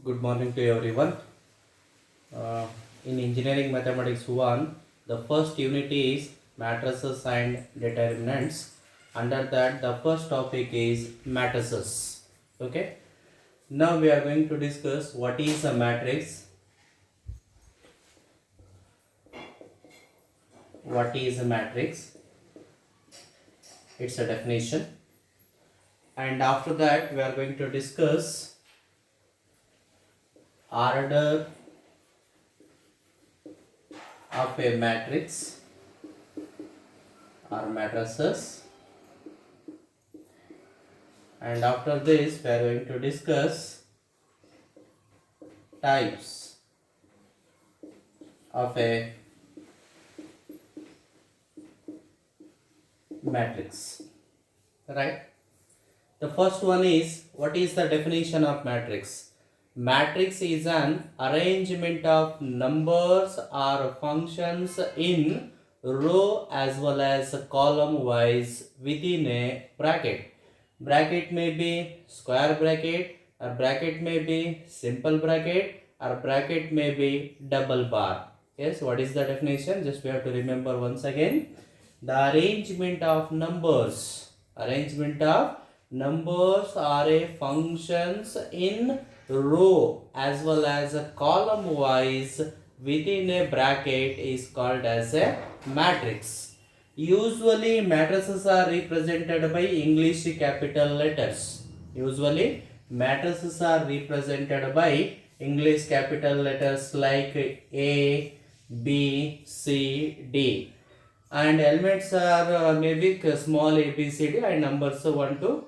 Good morning to everyone. In Engineering Mathematics 1, the first unit is matrices and determinants. Under that, the first topic is matrices. Okay. Now we are going to discuss what is a matrix, what is a matrix, its a definition, and after that we are going to discuss order of a matrix or matrices, and after this we are going to discuss types of a matrix. Right? The first one is, what is the definition of matrix? Matrix is an arrangement of numbers or functions in row as well as column wise within a bracket. Bracket may be square bracket, or bracket may be simple bracket, or bracket may be double bar. Yes, what is the definition? Just we have to remember once again. The arrangement of numbers are a functions in row as well as a column wise within a bracket is called as a matrix. Usually matrices are represented by English capital letters. Usually matrices are represented by English capital letters like A, B, C, D, and elements are maybe small a b c d and numbers 1 to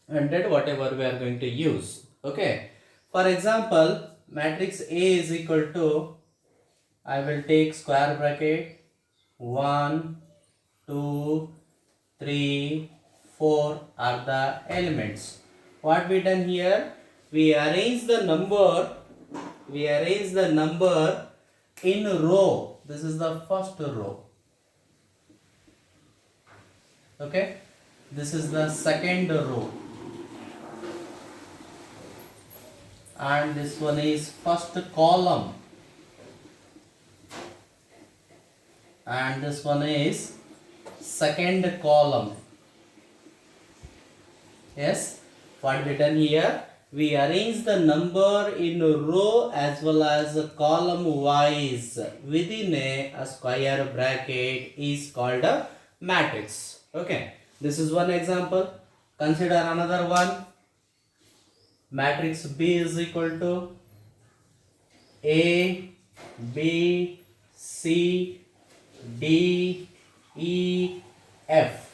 100, whatever we are going to use. Okay, for example, matrix A is equal to, I will take square bracket 1 2 3 4 are the elements. What we done here, we arrange the number in row. This is the first row. Okay, this is the second row, and this one is first column, and this one is second column. Yes, what we done here, we arrange the number in row as well as column wise within a square bracket is called a matrix. Okay, this is one example. Consider another one. Matrix B is equal to A, B, C, D, E, F.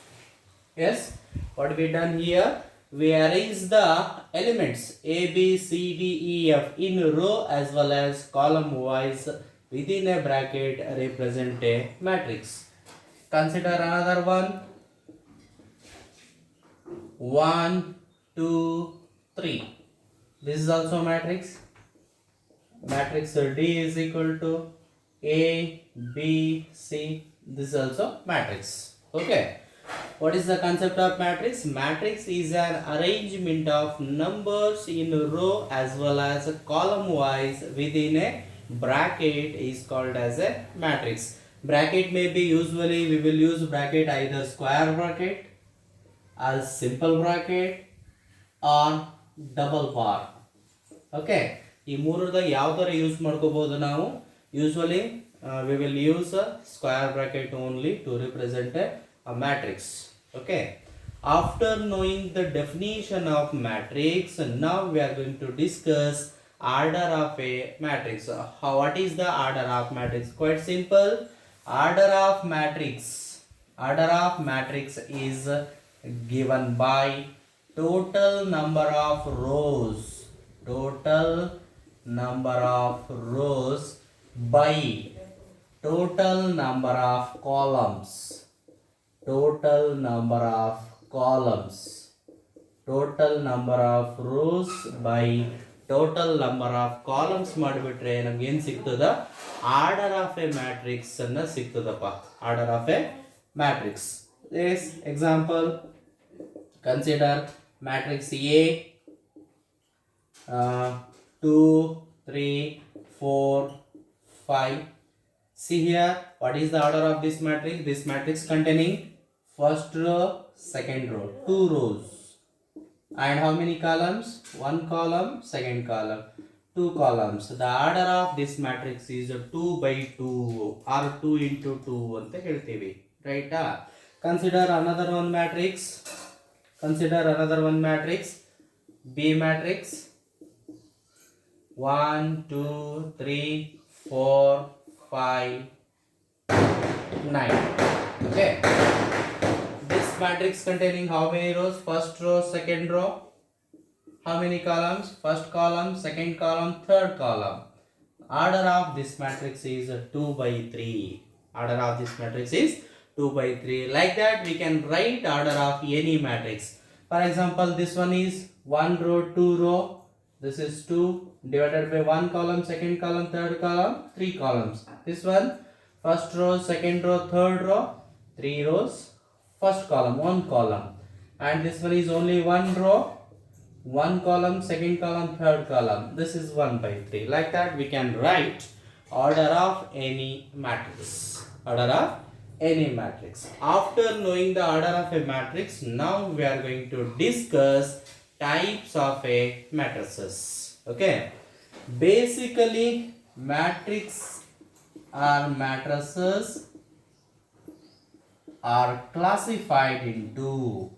Yes, what we done here, we arrange the elements A, B, C, D, E, F in row as well as column wise within a bracket represent a matrix. Consider another one. 1 2 3, this is also matrix. Matrix D is equal to A, B, C, this is also matrix. Okay, what is the concept of matrix? Matrix is an arrangement of numbers in row as well as column wise within a bracket is called as a matrix. Bracket may be, usually we will use bracket either square bracket, as simple bracket or double bar. Okay, ಈ ಮೂರದಾಗ ಯಾವ ತರ use ಮಾಡ್ಕೋಬಹುದು ನಾವು? Usually we will use a square bracket only to represent a matrix. Okay, after knowing the definition of matrix, now we are going to discuss order of a matrix. What is the order of matrix? Quite simple. Order of matrix is given by total number of rows by total number of columns. Total number of rows by total number of columns ಮಾಡಿಬಿಟ್ರೆ ನಮಗೆ ಏನು ಸಿಗ್ತದ? Order of a matrix ಅನ್ನ ಸಿಗ್ತದಪ್ಪ. Order of a matrix. This example, consider matrix A, 2, 3, 4, 5. See here, what is the order of this matrix? This matrix containing first row, second row, 2 rows. And how many columns? 1 column, second column, 2 columns. The order of this matrix is 2 by 2 or 2 into 2 ಅಂತ ಹೇಳ್ತೀವಿ. Right? Consider another one matrix. B matrix. 1, 2, 3, 4, 5, 9. Okay. This matrix containing how many rows? First row, second row. How many columns? First column, second column, third column. Order of this matrix is 2 by 3. Order of this matrix is 2 by 3. Like that we can write order of any matrix. For example, this one is 1 row, 2 row. This is 2 divided by 1 column, second column, third column, 3 columns. This one, first row, second row, third row, 3 rows, first column, 1 column. And this one is only 1 row, 1 column, second column, third column. This is 1 by 3. Like that we can write order of any matrix. Order of any matrix. After knowing the order of a matrix, now we are going to discuss types of a matrices. Okay. Basically, matrices are classified into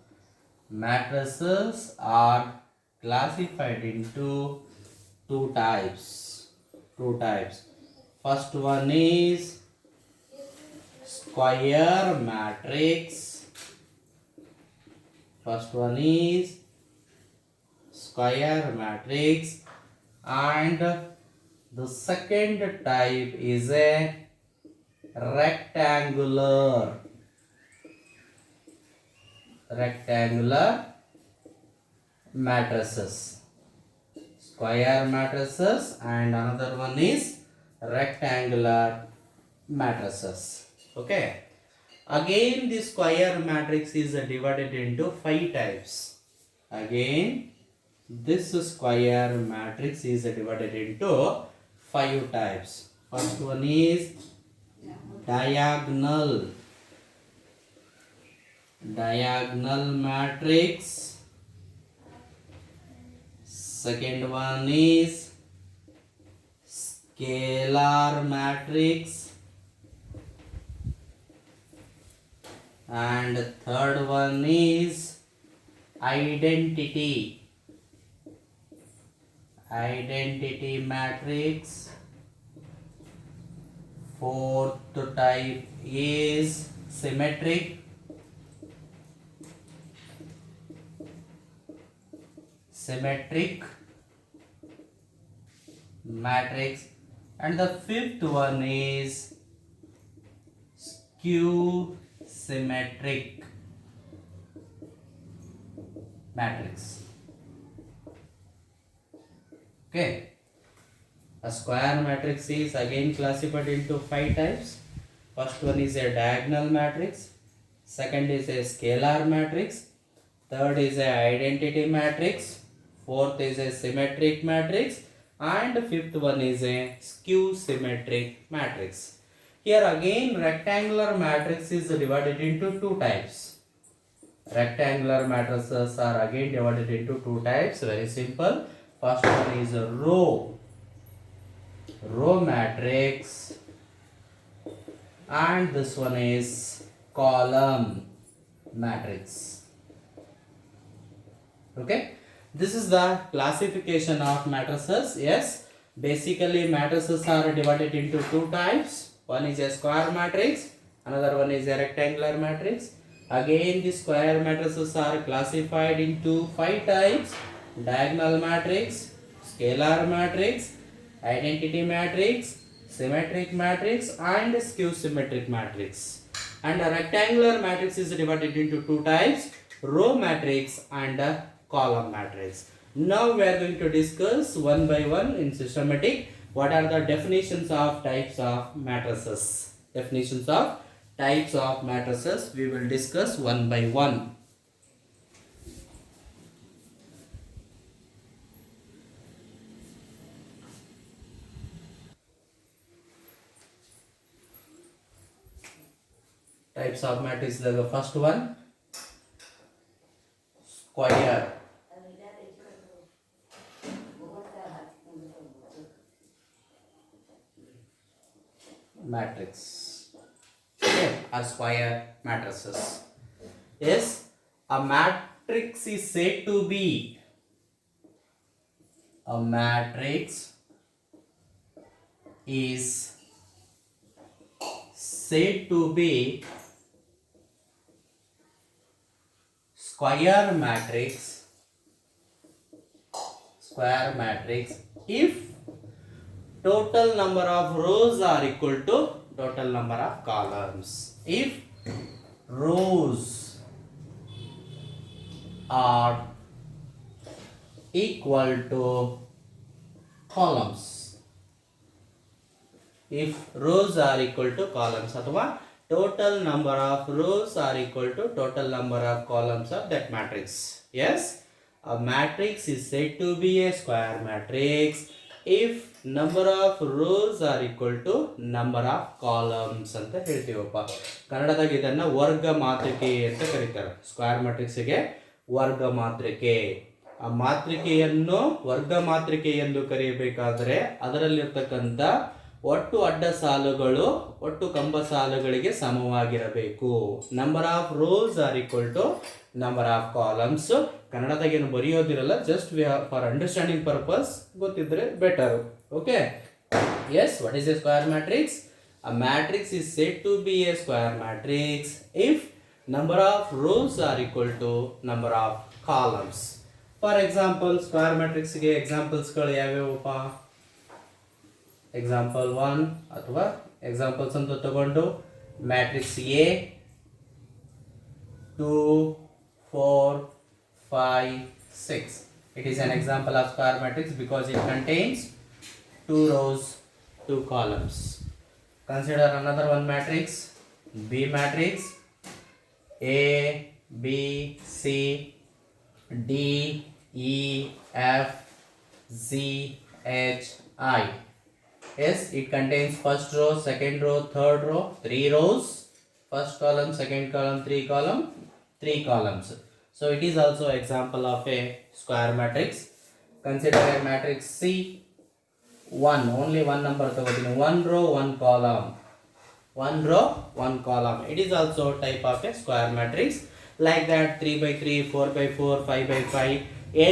two types. First one is square matrix. And the second type is a rectangular matrices. Square matrices and another one is rectangular matrices. Okay. Again, the square matrix is divided into 5 types. Again, this square matrix is divided into 5 types. First one is diagonal matrix. Second one is scalar matrix. And third one is identity matrix. Fourth type is symmetric matrix. And the fifth one is skew symmetric matrix. Okay. A square matrix is again classified into 5 types. First one is a diagonal matrix. Second is a scalar matrix. Third is a identity matrix. Fourth is a symmetric matrix. And fifth one is a skew symmetric matrix. Here again rectangular matrix is divided into 2 types. Rectangular matrices are again divided into 2 types. Very simple. First one is a row matrix, and this one is column matrix. Okay, this is the classification of matrices. Yes, basically matrices are divided into 2 types. One is a square matrix, another one is a rectangular matrix. Again, the square matrices are classified into 5 types: diagonal matrix, scalar matrix, identity matrix, symmetric matrix, and skew symmetric matrix. And a rectangular matrix is divided into 2 types: row matrix and a column matrix. Now we are going to discuss one by one in systematic what are the definitions of types of matrices. Definitions of types of matrices we will discuss one by one. types of matrix. The first one, square matrix, okay, or square matrices. Yes, a matrix is said to be square matrix if total number of rows are equal to total number of columns. If rows are equal to columns, if rows are equal to columns, अथवा total number of rows are equal to total number of columns of that matrix. Yes, a matrix is said to be a square matrix if number of rows are equal to number of columns ಅಂತ ಹೇಳ್ತೀವಪ್ಪ. ಕನ್ನಡದಾಗ ಇದನ್ನ ವರ್ಗ ಮಾತೃಕೆ ಅಂತ ಕರೀತಾರೆ. Square ಮ್ಯಾಟ್ರಿಕ್ಸ್ಗೆ ವರ್ಗ ಮಾತೃಕೆ. ಆ ಮಾತೃಕೆಯನ್ನು ವರ್ಗ ಮಾತೃಕೆ ಎಂದು ಕರೆಯಬೇಕಾದರೆ ಅದರಲ್ಲಿರ್ತಕ್ಕಂಥ ಒಟ್ಟು ಅಡ್ಡ ಸಾಲುಗಳು ಒಟ್ಟು ಕಂಬ ಸಾಲುಗಳಿಗೆ ಸಮವಾಗಿರಬೇಕು. Number of rows are equal to number of columns. ಕನ್ನಡದಾಗ ಏನು ಬರೆಯೋದಿರಲ್ಲ, ಜಸ್ಟ್ ಫಾರ್ ಅಂಡರ್ಸ್ಟ್ಯಾಂಡಿಂಗ್ ಪರ್ಪಸ್ ಗೊತ್ತಿದ್ರೆ better. Okay, yes, what is a square matrix? A matrix is said to be a square matrix if number of rows are equal to number of columns. For example, square matrix ಗೆ examples ಗಳು ಯಾವ್ಯಾವಪ್ಪ? Example 1 ಅಥವಾ examples ಅಂತ ತಗೊಂಡು matrix A 2 4 5 6. It is an example of square matrix because it contains 2 rows, 2 columns. Consider another one matrix, B matrix, A, B, C, D, E, F, Z, H, I. Yes, it contains first row, second row, third row, 3 rows, first column, second column, 3 column, 3 columns. So it is also example of a square matrix. Consider a matrix C. Only one number ತಗೋತೀನಿ. 1 row 1 column, 1 row 1 column. It is also type of a square matrix. Like that, 3 by 3, 4 by 4, 5 by 5,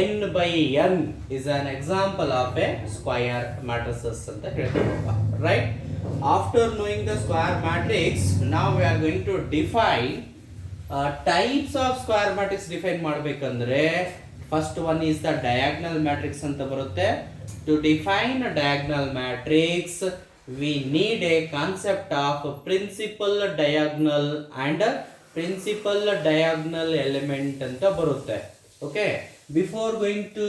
n by n is an example of a square matrices ಅಂತ ಹೇಳ್ತೀವಪ್ಪ. Right? After knowing the square matrix, now we are going to define types of square matrix. define ಮಾಡಬೇಕಂದ್ರೆ first one is the diagonal matrix ಅಂತ ಬರುತ್ತೆ. To define a diagonal matrix, we need a concept of principal diagonal and principal diagonal element ಅಂತ ಬರುತ್ತೆ. Okay, before going to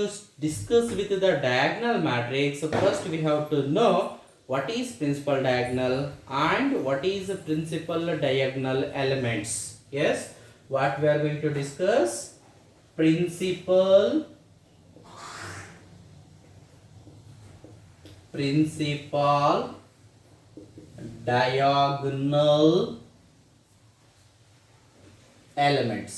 discuss with the diagonal matrix, first we have to know what is principal diagonal and what is principal diagonal elements. Yes, what we are going to discuss? Principal diagonal elements.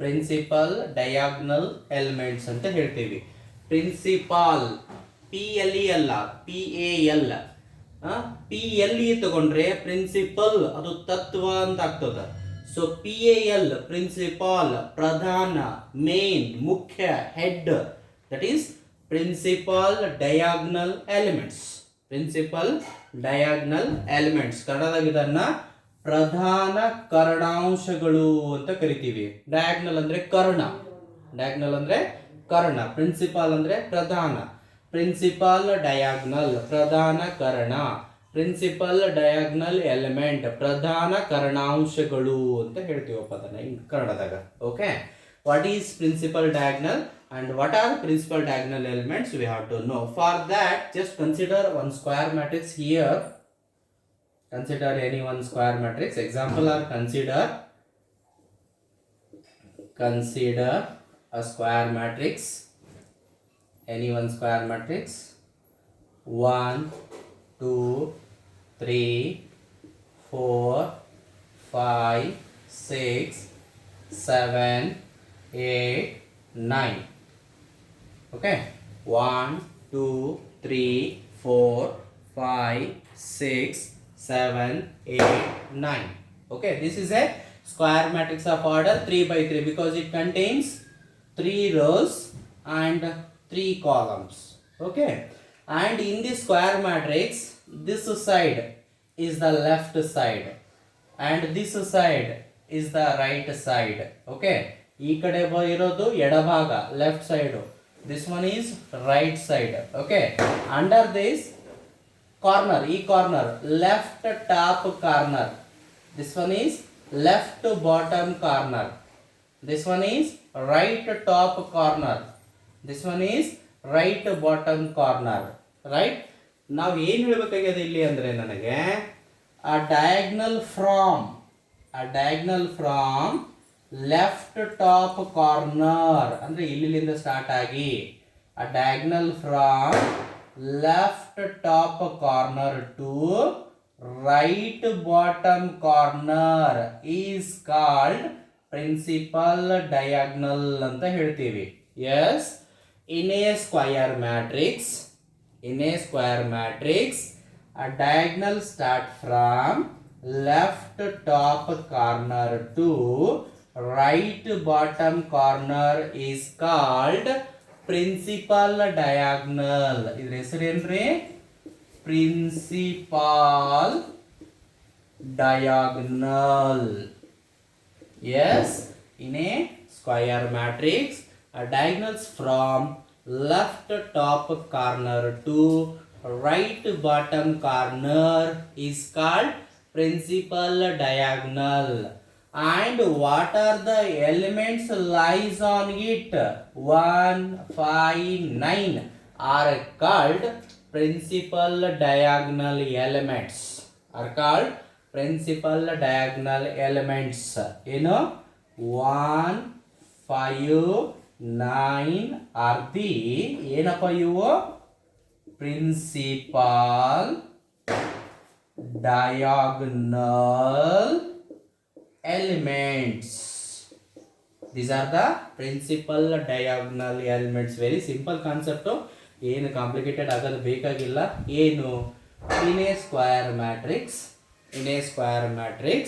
Principal diagonal elements ಅಂತ ಹೇಳ್ತೀವಿ. Principal PLE ಅಲ್ಲ, PAL. PLE ತಗೊಂಡ್ರೆ principal ಅದು ತತ್ವ ಅಂತ ಆಗ್ತದೆ. So PAL principal ಪ್ರಧಾನ, main, ಮುಖ್ಯ, head. That is principal diagonal elements. Principal diagonal elements. ಕನ್ನಡದಾಗ ಇದನ್ನ ಪ್ರಧಾನ ಕರ್ಣಾಂಶಗಳು ಅಂತ ಕರಿತೀವಿ. ಡಯಾಗ್ನಲ್ ಅಂದ್ರೆ ಕರ್ಣ, ಡಯಾಗ್ನಲ್ ಅಂದ್ರೆ ಕರ್ಣ, ಪ್ರಿನ್ಸಿಪಾಲ್ ಅಂದ್ರೆ ಪ್ರಧಾನ. ಪ್ರಿನ್ಸಿಪಾಲ್ ಡಯಾಗ್ನಲ್ ಪ್ರಧಾನ ಕರ್ಣ, ಪ್ರಿನ್ಸಿಪಲ್ ಡಯಾಗ್ನಲ್ ಎಲಿಮೆಂಟ್ ಪ್ರಧಾನ ಕರ್ಣಾಂಶಗಳು ಅಂತ ಹೇಳ್ತೀವಪ್ಪ ಅದನ್ನ ಕನ್ನಡದಾಗ. Okay, what is principal diagonal and what are principal diagonal elements we have to know. For that, just consider one square matrix here. Consider any one square matrix. Example are consider a square matrix, any one square matrix, 1 2 3 4, 5, 6, 7, 8, 9. Okay, 1, 2, 3, 4, 5, 6, 7, 8, 9. Okay, this is a square matrix of order 3 by 3 because it contains 3 rows and 3 columns. Okay, and in this square matrix, this side is the left side and this side is the right side. Okay, ಈ ಕಡೆ ಇರೋದು ಎಡಭಾಗ left side, this one is right side. Okay, under this corner, e corner, left top corner, this one is left bottom corner, this one is right top corner, this one is right bottom corner. Right, ನಾವು ಏನು ಹೇಳಬೇಕಾಗಿದೆ ಇಲ್ಲಿ ಅಂದ್ರೆ ನನಗೆ a diagonal from left top corner ಅಂದ್ರೆ ಇಲ್ಲಿಂದ start ಆಗಿ a diagonal from left top corner to right bottom corner is called principal diagonal ಅಂತ ಹೇಳ್ತೀವಿ. Yes, in a square matrix, a diagonal start from left top corner to right bottom corner is called principal diagonal. ಇದರ ಹೆಸರೇನ್ರಿ? Principal diagonal. Yes, in a square matrix, a diagonals from left top corner to right bottom corner is called principal diagonal. And what are the elements lies on it? 1, 5, 9 are called principal diagonal elements. Are called principal diagonal elements. You know, 1, 5, 9 are the ಏನಪ್ಪ ಇವು? Principal diagonal elements. These are the principal diagonal elements. Very simple concept. ಏನು complicated ಆಗೋದು ಬೇಕಾಗಿಲ್ಲ. ಏನು? in a square matrix,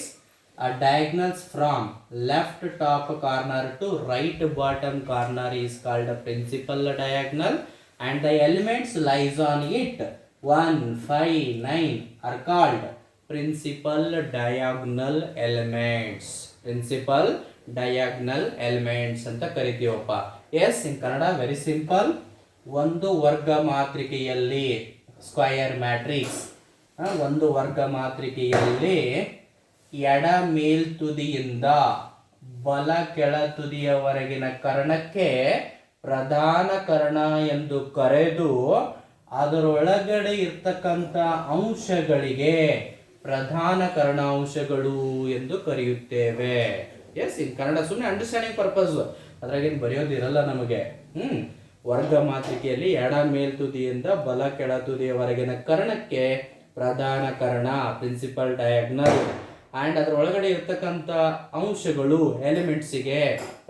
a diagonals from left top corner to right bottom corner is called a principal diagonal, and the elements lies on it 1, 5, 9 are called principal diagonal elements. Principal diagonal elements ಅಂತ ಕರಿತೀವಪ್ಪ. S, ಇನ್ Kannada very simple. ಒಂದು ವರ್ಗ ಮಾತ್ರಿಕೆಯಲ್ಲಿ square matrix, ಒಂದು ವರ್ಗ ಮಾತ್ರಿಕೆಯಲ್ಲಿ ಎಡ ಮೇಲ್ತುದಿಯಿಂದ ಬಲ ಕೆಳ ತುದಿಯವರೆಗಿನ ಕರ್ಣಕ್ಕೆ ಪ್ರಧಾನ ಕರ್ಣ ಎಂದು ಕರೆದು ಅದರೊಳಗಡೆ ಇರ್ತಕ್ಕಂಥ ಅಂಶಗಳಿಗೆ ಪ್ರಧಾನ ಕರ್ಣಾಂಶಗಳು ಎಂದು ಕರೆಯುತ್ತೇವೆ. ಎಸ್, ಇನ್ ಕನ್ನಡ ಸುಮ್ಮನೆ ಅಂಡರ್ಸ್ಟ್ಯಾಂಡಿಂಗ್ ಪರ್ಪಸ್, ಅದ್ರಾಗೇನು ಬರೆಯೋದಿರಲ್ಲ ನಮಗೆ. ವರ್ಗ ಮಾತೃಕೆಯಲ್ಲಿ ಎಡ ಮೇಲ್ತುದಿಯಿಂದ ಬಲ ಕೆಳ ತುದಿಯವರೆಗಿನ ಕರ್ಣಕ್ಕೆ ಪ್ರಧಾನ ಕರ್ಣ ಪ್ರಿನ್ಸಿಪಲ್ ಡಯಾಗ್ನಲ್, ಅಂಡ್ ಅದರ ಒಳಗಡೆ ಇರ್ತಕ್ಕಂಥ ಅಂಶಗಳು ಎಲಿಮೆಂಟ್ಸಿಗೆ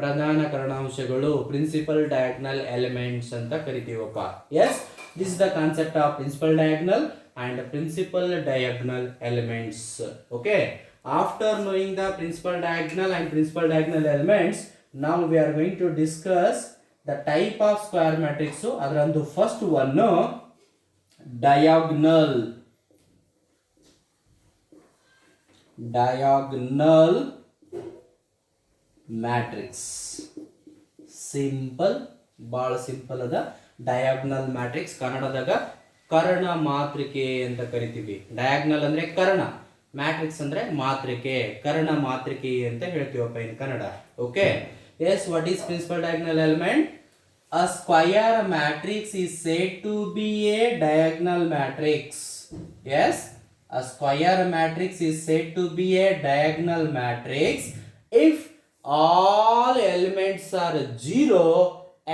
ಪ್ರಧಾನ ಕರ್ಣಾಂಶಗಳು ಪ್ರಿನ್ಸಿಪಲ್ ಡಯಾಗ್ನಲ್ ಎಲಿಮೆಂಟ್ಸ್ ಅಂತ ಕರಿತೀವಪ್ಪ. Yes, this is the concept of principal diagonal and principal diagonal elements. Okay, after knowing the principal diagonal and principal diagonal elements, now we are going to discuss the type of square matrix. ಅದರಂದು first one diagonal matrix. Simple, ಬಹಳ simple ಅದ. Diagonal matrix ಕನ್ನಡದಾಗ ಕರ್ಣ ಮಾತ್ರಿಕೆ ಅಂತ ಕರಿತೀವಿ. Diagonal ಅಂದ್ರೆ Karna, matrix ಅಂದ್ರೆ ಮಾತ್ರಿಕೆ, ಕರ್ಣ ಮಾತ್ರಿಕೆ ಅಂತ ಹೇಳ್ತೀವಪ್ಪ in Kannada. Okay, yes, what is principal diagonal element? A square matrix is said to be a diagonal matrix. Yes, a square matrix is said to be a diagonal matrix if all elements are 0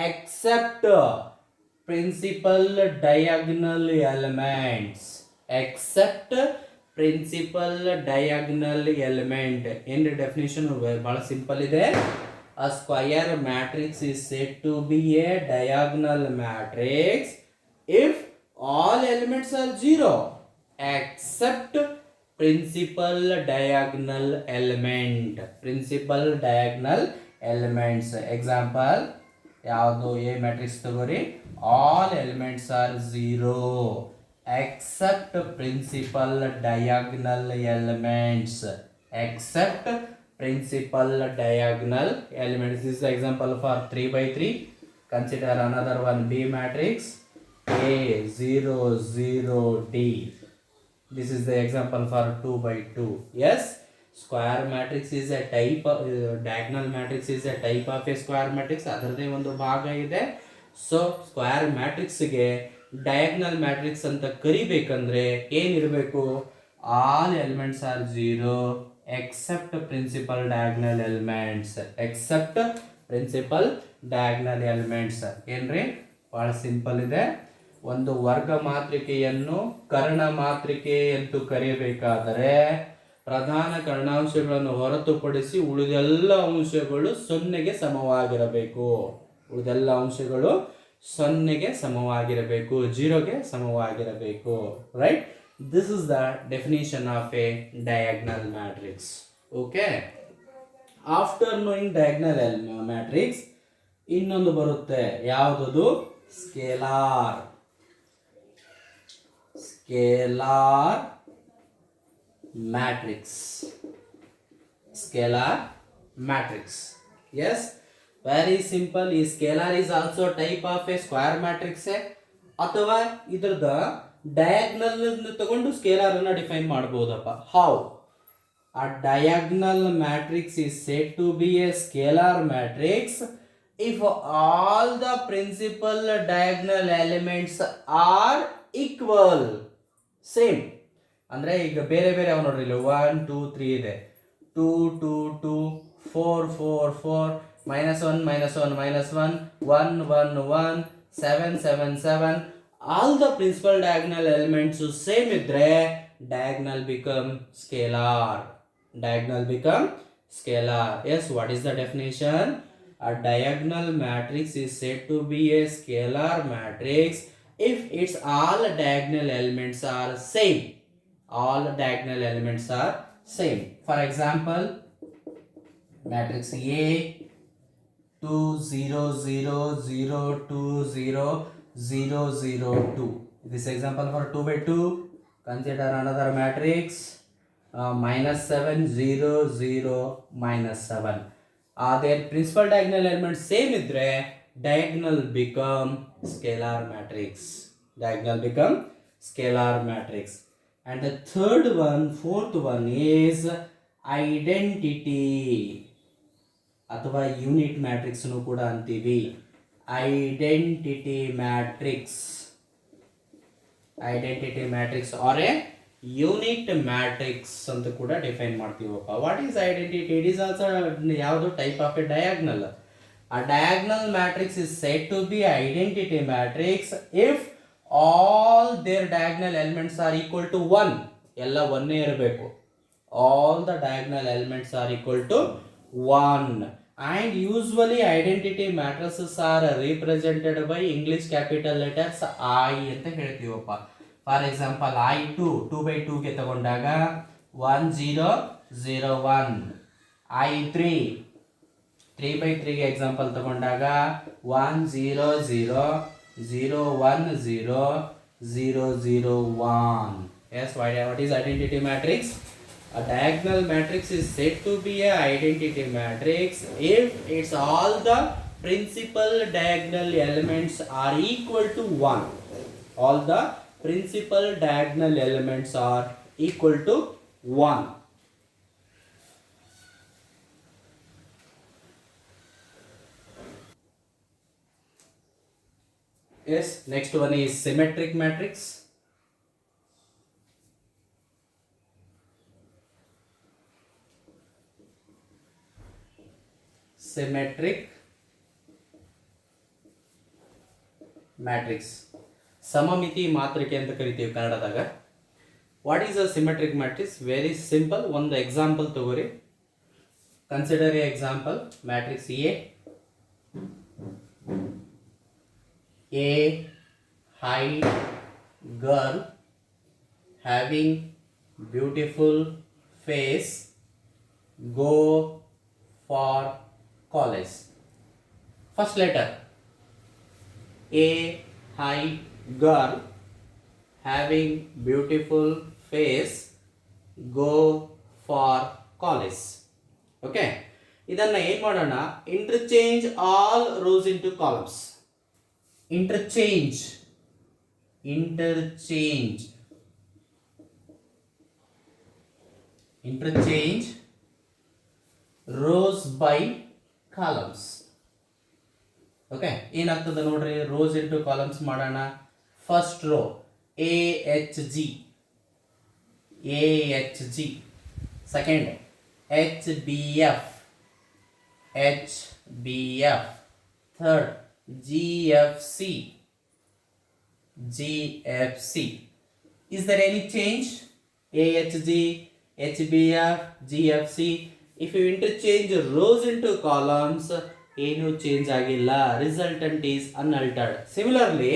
except principal diagonal elements. Except principal diagonal element. In the definition bhಳ simple ಇದೆ. A square matrix is said to be a diagonal matrix if all elements are zero except principal diagonal element. Principal diagonal elements. Example, ಯಾವುದು A matrix ತಗೋರಿ. All elements are zero except principal diagonal elements. Except principal diagonal elements. This is the example for 3 by 3. Consider another one, B matrix, A 0 0 D. This is the example for 2 by 2. Yes, square matrix is a type of diagonal matrix is a type of a square matrix. ಅದರದೇ ಒಂದು ಭಾಗ ಇದೆ. So square ಮ್ಯಾಟ್ರಿಕ್ಸ್ಗೆ diagonal matrix ಅಂತ ಕರಿಬೇಕಂದ್ರೆ ಏನಿರಬೇಕು? All elements are zero except principal diagonal elements. Except principal diagonal elements. ಏನ್ರಿ? ಬಹಳ ಸಿಂಪಲ್ ಇದೆ. ಒಂದು ವರ್ಗ ಮಾತ್ರಿಕೆಯನ್ನು ಕರ್ಣ ಮಾತ್ರಿಕೆ ಎಂದು ಕರೆಯಬೇಕಾದರೆ ಪ್ರಧಾನ ಕರ್ಣಾಂಶಗಳನ್ನು ಹೊರತುಪಡಿಸಿ ಉಳಿದೆಲ್ಲ ಅಂಶಗಳು ಸೊನ್ನೆಗೆ ಸಮವಾಗಿರಬೇಕು. ಉಳಿದೆಲ್ಲ ಅಂಶಗಳು ಸೊನ್ನೆಗೆ ಸಮವಾಗಿರಬೇಕು, ಜೀರೋಗೆ ಸಮವಾಗಿರಬೇಕು. Right? This is the definition of a diagonal matrix. Okay, after knowing diagonal matrix ಇನ್ನೊಂದು ಬರುತ್ತೆ. ಯಾವುದದು? Scalar. Scalar matrix. Scalar matrix. Yes, very simple. ಈ scalar is also type of a square matrix. ಅಥವಾ ಇದರದ ಡಯಾಗ್ನಲ್ ತಗೊಂಡು scalar ಅನ್ನು define ಮಾಡಬಹುದಪ್ಪ. How? A diagonal matrix is said to be a scalar matrix if all the principal diagonal elements are equal. Same ಅಂದರೆ ಈಗ ಬೇರೆ ಬೇರೆ ಅವ ನೋಡ್ರಿ, ಇಲ್ಲಿ 1 2 3 ಇದೆ. 2 2 2 4 4 4 -1 -1 -1 1 1 1 7 7 7. All the principal diagonal elements same ಇದ್ರೆ diagonal become scalar. Diagonal become scalar. Yes, what is the definition? A diagonal matrix is said to be a scalar matrix if its all diagonal elements are same. All diagonal elements are same. For example, matrix A 2 0 0 0 2 0 0 0 2. This example for 2 by 2. Consider another matrix -7 0 0 -7. Their principal diagonal elements same idre diagonal become scalar matrix. Diagonal become scalar matrix. And the fourth one is identity ಅಥವಾ unit matrix ನು ಕೂಡ ಅಂತೀವಿ. Identity matrix. Identity matrix or a unit matrix ಅಂತ ಕೂಡ define ಮಾಡ್ತೀವಪ್ಪ. What is identity? It is also ಯಾವುದು type of a diagonal. A diagonal matrix is said to be identity matrix if all their diagonal elements are equal to 1. ಎಲ್ಲ ಒಂದೇ ಇರಬೇಕು. All the diagonal elements are equal to 1. And usually identity matrices are represented by English capital letters I ಅಂತ ಹೇಳ್ತೀವಪ್ಪ. For example I2 2 by 2 ಗೆ ತಗೊಂಡಾಗ 1 0 0 1. I3 3 by 3 ಗೆ example ತಗೊಂಡಾಗ 1 0 0 0 1 0 0 0 1. Yes, what is identity matrix? A diagonal matrix is said to be a identity matrix if its all the principal diagonal elements are equal to 1. All the principal diagonal elements are equal to 1. Yes, next one is symmetric matrix. Symmetric matrix. ಸಮಮಿತಿ ಮಾತೃಕೆ ಅಂತ ಕರಿತೀವಿ ಕನ್ನಡದಾಗ. What is a symmetric matrix? Very simple. One example ತಗೋರಿ. Consider a example. Matrix A height girl having beautiful face go for college. First letter A height girl having beautiful face go for college. Okay, ಇದನ್ನ ಏನು ಮಾಡೋಣ, interchange all rows into columns. interchange rows by columns. Okay, ಏನಾಗ್ತದೆ ನೋಡ್ರಿ, rose into columns ಮಾಡೋಣ. First row AHG, second HBF, third GFC. Is there any change? AHG, HBF, GFC. If you interchange rows into columns, ಏನು change ಆಗಿಲ್ಲ, resultant is unaltered. Similarly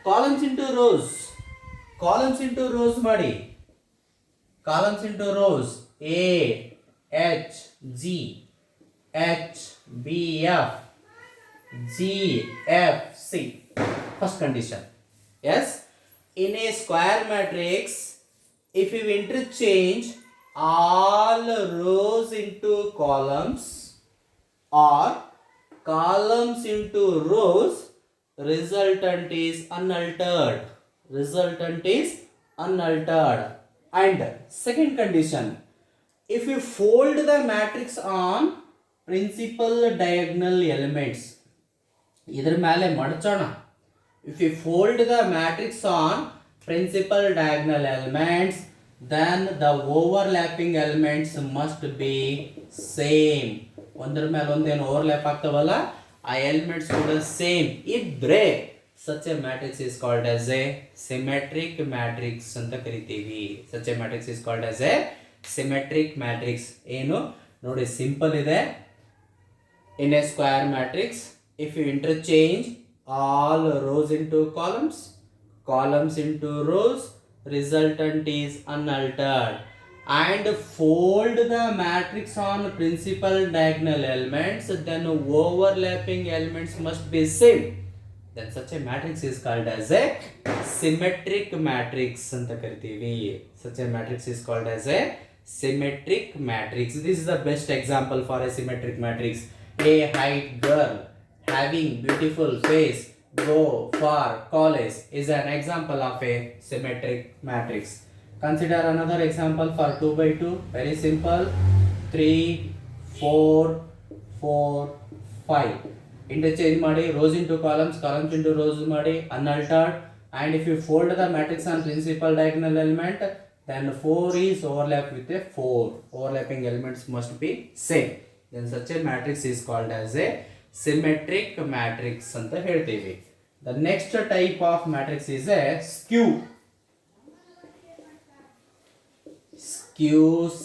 columns into rows ಮಾಡಿ. Columns into rows AHG, HBF, GFC. First condition. Yes, in a square matrix, if you interchange all rows into columns or columns into rows, resultant is unaltered. And second condition, if you fold the matrix on principal diagonal elements, ಇದರ ಮೇಲೆ ಮಡಚೋಣ. If you fold the matrix on principal diagonal elements, then the overlapping elements must be same. ಒಂದರ ಮೇಲೆ ಒಂದೇನು overlap ಆಗ್ತಾವಲ್ಲ, ಆ elements ಕೂಡ same ಇದ್ರೆ such a matrix is called as a symmetric matrix ಅಂತ ಕರಿತೀವಿ. such a matrix is called as a symmetric matrix. ಏನು ನೋಡಿ, ಸಿಂಪಲ್ ಇದೆ. in a square matrix, if you interchange all rows into columns into rows, resultant is unaltered. And fold the matrix on principal diagonal elements, then overlapping elements must be same. Then such a matrix is called as a symmetric matrix ಅಂತ ಕರಿತೀವಿ. such a matrix is called as a symmetric matrix. This is the best example for a symmetric matrix. A height girl having beautiful face go for college is an example of a symmetric matrix. Consider another example for 2 by 2. Very simple. 3, 4, 4, 5. Interchange ಮಾಡಿ, rows into columns into rows ಮಾಡಿ, unaltered. And if you fold the matrix on principal diagonal element, then 4 is overlapped with a 4. Overlapping elements must be same. Then such a matrix is called as a symmetric matrix ಅಂತ ಹೇಳ್ತೀವಿ. The next type of matrix is a skew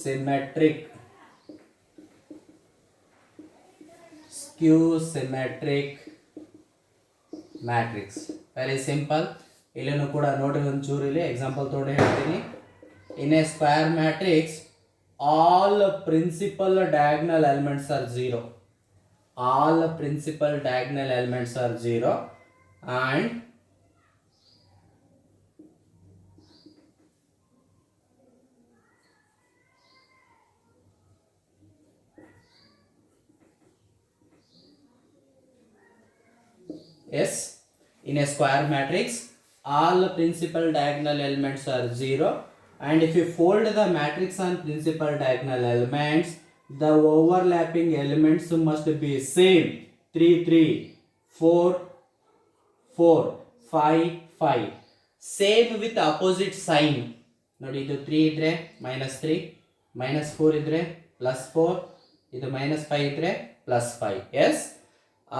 symmetric matrix. Very simple. ಇಲ್ಲಿನೂ ಕೂಡ ನೋಡ್ರಿ, ಒಂಚೂರು ಇಲ್ಲಿ example ತಗೊಂಡು ಹೇಳ್ತೀನಿ. in a square matrix, all principal diagonal elements are 0. And yes, in a square matrix, all principal diagonal elements are 0. And if you fold the matrix on principal diagonal elements, the overlapping elements must be same. 3, 3, 4, 4, 5, 5. Same with opposite sign. ನೋಡಿ, ಇದು 3 ಇದ್ರೆ -3, -4 ಇದ್ರೆ +4, ಇದು -5 ಇದ್ರೆ +5. Yes,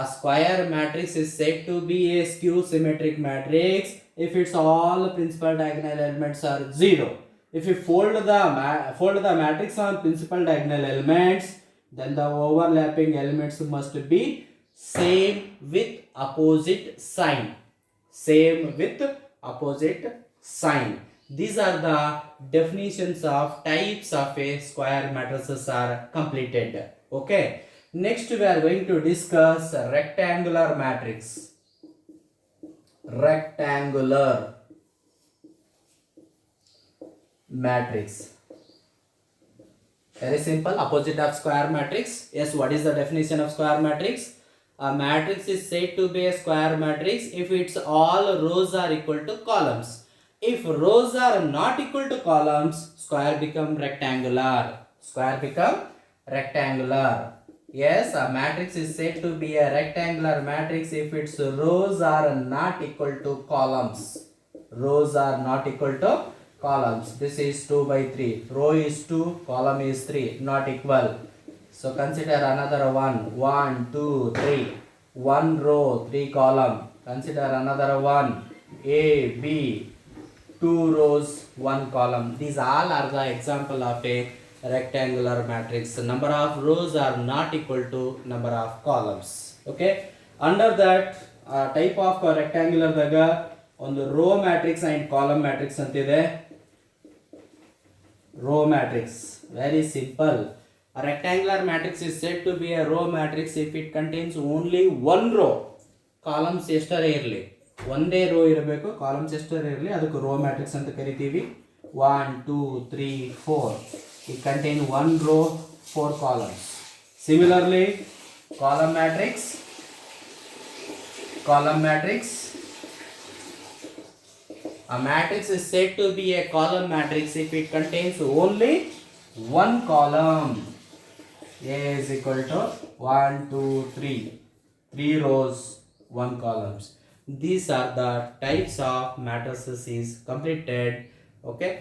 a square matrix is said to be a skew symmetric matrix if its all principal diagonal elements are 0. If you fold the matrix on principal diagonal elements, then the overlapping elements must be same with opposite sign. Same with opposite sign. These are the definitions of types of a square matrices are completed. Okay. Next we are going to discuss rectangular matrix. Rectangular matrix. Very simple. Opposite of square matrix. Yes, what is the definition of square matrix? A matrix is said to be a square matrix if its all rows are equal to columns. If rows are not equal to columns, square become rectangular. Square become rectangular. Yes, a matrix is said to be a rectangular matrix if its rows are not equal to columns. Rows are not equal to columns. This is 2 by 3. Row is 2, column is 3. Not equal. So consider another one. 1, 2, 3. 1 row, 3 column. Consider another one. A, B. 2 rows, 1 column. These all are the example of a rectangular matrix. Number of rows are not equal to number of columns. Okay. Under that type of rectangular daga ಒಂದು row matrix and column matrix ಅಂತಿದೆ. Row matrix very simple. A rectangular matrix is said to be a row matrix if it contains only one row. Columns ಎಷ್ಟರೇ ಇರಲಿ, ಒಂದೇ rho ಇರಬೇಕು, columns ಎಷ್ಟರೇ ಇರಲಿ, ಅದಕ್ಕೆ rho matrix ಅಂತ ಕರಿತೀವಿ. 1, 2, 3, 4. It contains one row, 4 columns. Similarly, column matrix. A matrix is said to be a column matrix if it contains only one column. A is equal to 1, 2, 3. 3 rows, 1 columns. These are the types of matrices is completed. Okay.